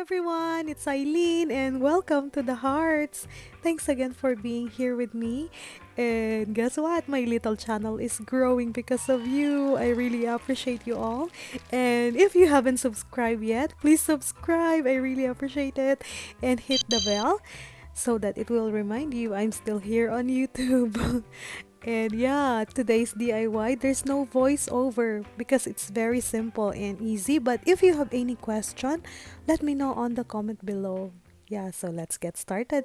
everyone, it's Eileen and welcome to the Hearts. Thanks again for being here with me. And guess what? My little channel is growing because of you. I really appreciate you all. And if you haven't subscribed yet, please subscribe. I really appreciate it. And hit the bell so that it will remind you I'm still here on YouTube. And yeah, today's DIY, there's no voiceover because it's very simple and easy. But if you have any question, let me know on the comment below. Yeah, so let's get started.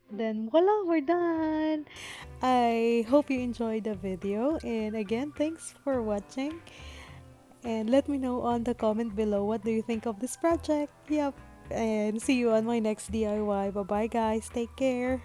Then voila, we're done. I hope you enjoyed the video. And again, thanks for watching. And let me know on the comment below what do you think of this project. Yep. And see you on my next DIY. Bye bye, guys. Take care.